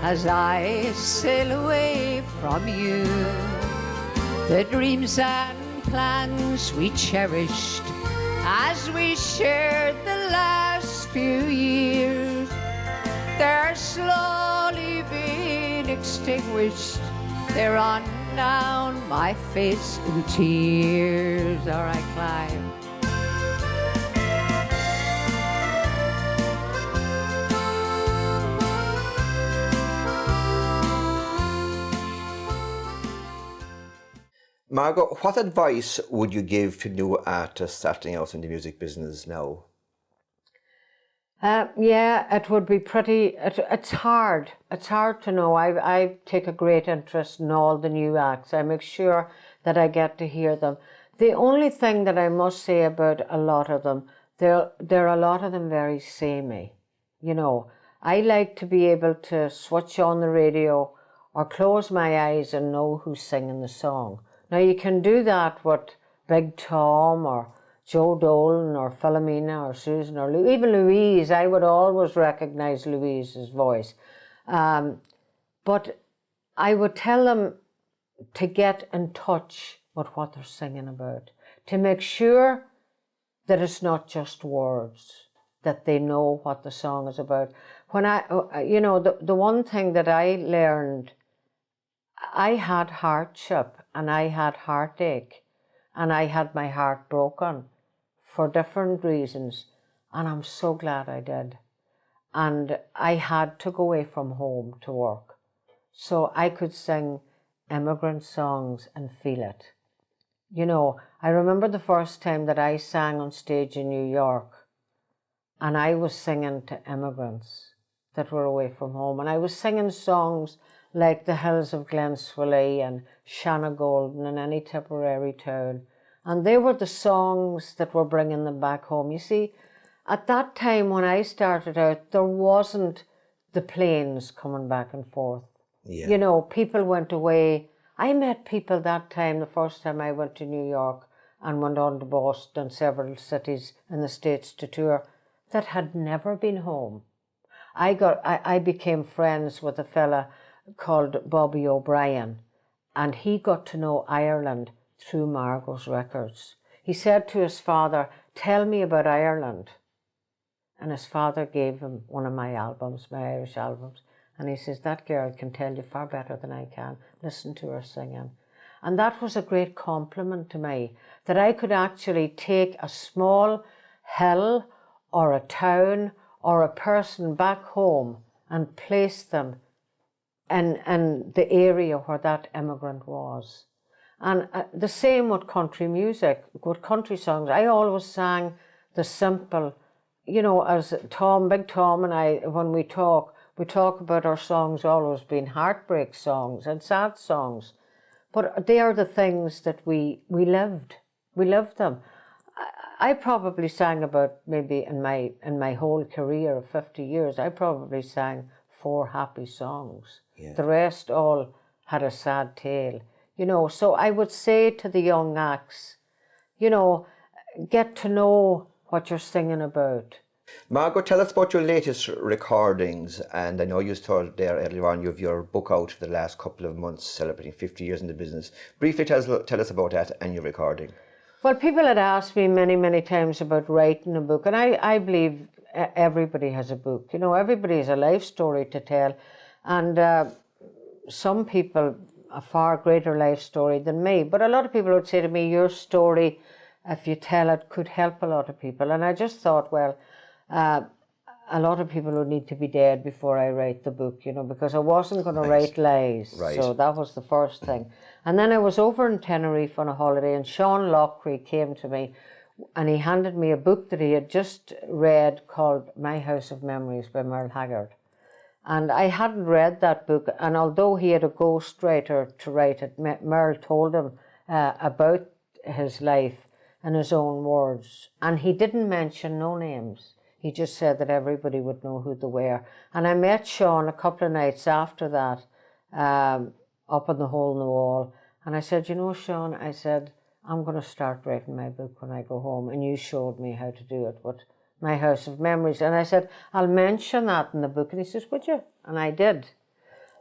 as I sail away from you. The dreams and plans we cherished as we shared the last few years, they're slowly being extinguished. They're on down my face in tears. All right, Clive. Margo, what advice would you give to new artists starting out in the music business now? Yeah, it would be pretty, it's hard. It's hard to know. I take a great interest in all the new acts. I make sure that I get to hear them. The only thing that I must say about a lot of them, there are a lot of them very samey. You know, I like to be able to switch on the radio or close my eyes and know who's singing the song. Now, you can do that with Big Tom or Joe Dolan or Philomena or Susan or even Louise. I would always recognise Louise's voice. But I would tell them to get in touch with what they're singing about, to make sure that it's not just words, that they know what the song is about. When the one thing that I learned, I had hardship and I had heartache and I had my heart broken for different reasons, and I'm so glad I did. And I had to go away from home to work so I could sing immigrant songs and feel it. You know, I remember the first time that I sang on stage in New York, and I was singing to immigrants that were away from home, and I was singing songs like The Hills of Glenswilly and Shanna Golden and Any Tipperary Town. And they were the songs that were bringing them back home. You see, at that time when I started out, there wasn't the planes coming back and forth. Yeah. You know, people went away. I met people that time, the first time I went to New York and went on to Boston, several cities in the States to tour, that had never been home. I became friends with a fella called Bobby O'Brien, and he got to know Ireland through Margo's records. He said to his father, "Tell me about Ireland." And his father gave him one of my albums, my Irish albums, and he says, "That girl can tell you far better than I can. Listen to her singing." And that was a great compliment to me, that I could actually take a small hill or a town or a person back home and place them in the area where that immigrant was. And the same with country music, with country songs. I always sang the simple, you know, as Big Tom and I, when we talk about our songs always being heartbreak songs and sad songs. But they are the things that we lived. We lived them. I probably sang about, maybe in my whole career of 50 years, I probably sang 4 happy songs. Yeah. The rest all had a sad tale, you know. So I would say to the young acts, you know, get to know what you're singing about. Margo, tell us about your latest recordings. And I know you told there earlier on you have your book out for the last couple of months celebrating 50 years in the business. Briefly tell us about that and your recording. Well, people had asked me many, many times about writing a book, and I believe everybody has a book. You know, everybody has a life story to tell, and some people a far greater life story than me. But a lot of people would say to me, your story, if you tell it, could help a lot of people. And I just thought, well, a lot of people would need to be dead before I write the book, you know, because I wasn't going to write lies. Right. So that was the first thing. And then I was over in Tenerife on a holiday, and Sean Lockery came to me and he handed me a book that he had just read called My House of Memories by Merle Haggard. And I hadn't read that book, and although he had a ghostwriter to write it, Merle told him about his life in his own words. And he didn't mention no names. He just said that everybody would know who they were. And I met Sean a couple of nights after that, up in the hole in the wall. And I said, you know, Sean, I said, I'm going to start writing my book when I go home. And you showed me how to do it with My House of Memories. And I said, I'll mention that in the book. And he says, would you? And I did.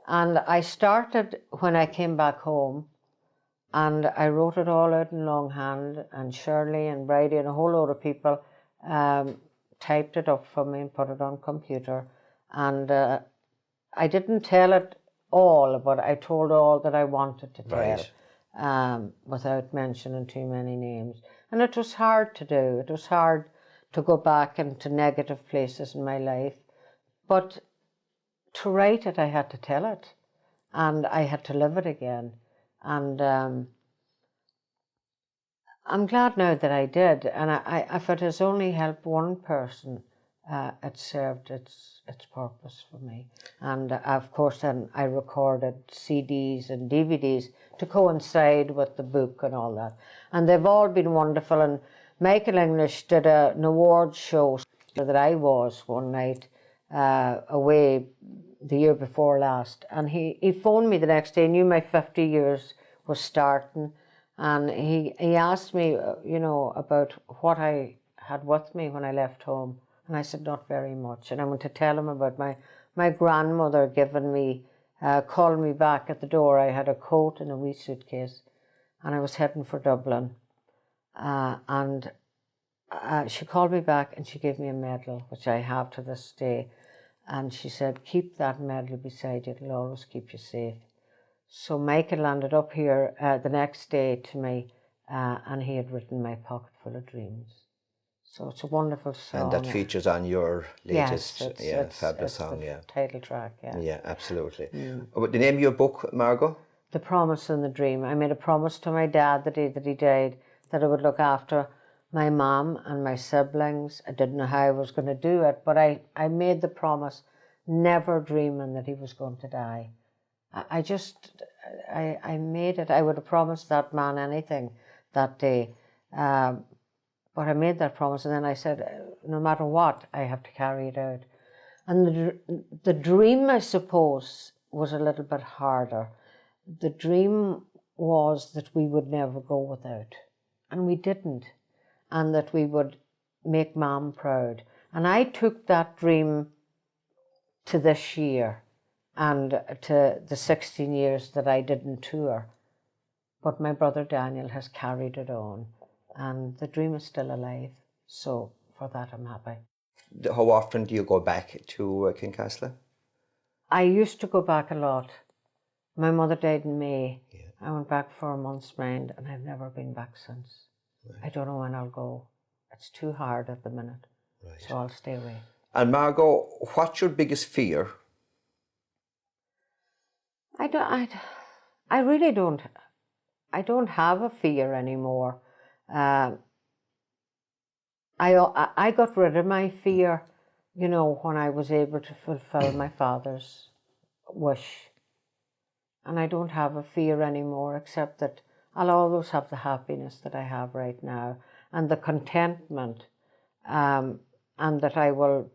And I started when I came back home. And I wrote it all out in longhand. And Shirley and Brady and a whole load of people typed it up for me and put it on computer. And I didn't tell it all, but I told all that I wanted to tell, without mentioning too many names. And it was hard to do. It was hard to go back into negative places in my life. But to write it, I had to tell it. And I had to live it again. And I'm glad now that I did. And if it has only helped one person, it served its purpose for me. And of course then I recorded CDs and DVDs to coincide with the book and all that. And they've all been wonderful. And Michael English did an awards show that I was one night away the year before last. And he phoned me the next day, knew my 50 years was starting. And he asked me, you know, about what I had with me when I left home. And I said, not very much. And I went to tell him about my grandmother giving me, calling me back at the door. I had a coat and a wee suitcase, and I was heading for Dublin. And she called me back and she gave me a medal, which I have to this day. And she said, keep that medal beside you, it'll always keep you safe. So Michael landed up here the next day to me, and he had written My Pocket Full of Dreams. So it's a wonderful song. And that features on your latest, it's fabulous song, the title track, yeah. Yeah, absolutely. The name of your book, Margo? The Promise and the Dream. I made a promise to my dad the day that he died that I would look after my mom and my siblings. I didn't know how I was going to do it, but I made the promise, never dreaming that he was going to die. I made it. I would have promised that man anything that day. But I made that promise, and then I said, no matter what, I have to carry it out. And the dream, I suppose, was a little bit harder. The dream was that we would never go without, and we didn't, and that we would make Mom proud. And I took that dream to this year and to the 16 years that I didn't tour. But my brother Daniel has carried it on. And the dream is still alive, so for that I'm happy. How often do you go back to Kincastle? I used to go back a lot. My mother died in May. Yeah. I went back for a month's mind, and I've never been back since. Right. I don't know when I'll go. It's too hard at the minute, so I'll stay away. And Margo, what's your biggest fear? I really don't. I don't have a fear anymore. I got rid of my fear, you know, when I was able to fulfill my father's wish. And I don't have a fear anymore, except that I'll always have the happiness that I have right now, and the contentment, and that I will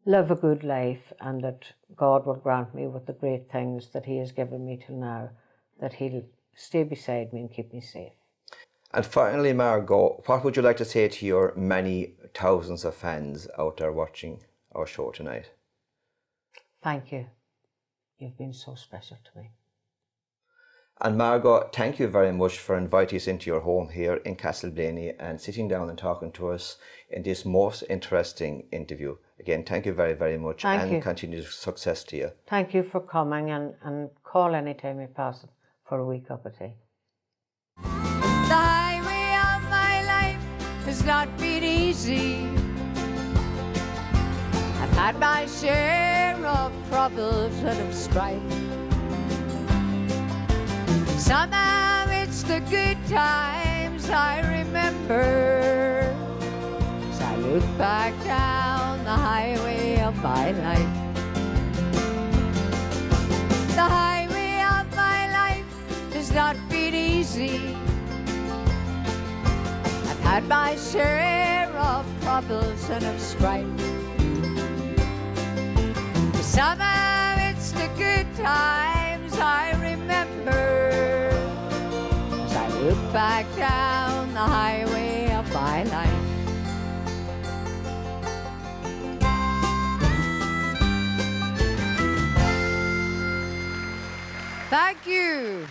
live a good life, and that God will grant me with the great things that He has given me till now, that He'll stay beside me and keep me safe. And finally, Margo, what would you like to say to your many thousands of fans out there watching our show tonight? Thank you. You've been so special to me. And Margo, thank you very much for inviting us into your home here in Castleblaney and sitting down and talking to us in this most interesting interview. Again, thank you very, very much. Thank you. Continued success to you. Thank you for coming, and call anytime you pass it for a wee cup of tea. The highway of my life has not been easy. I've had my share of troubles and of strife. Somehow it's the good times I remember as I look back down the highway of my life. not been easy. I've had my share of troubles and of strife. Some of it's the good times I remember as I look back down the highway of my life. Thank you.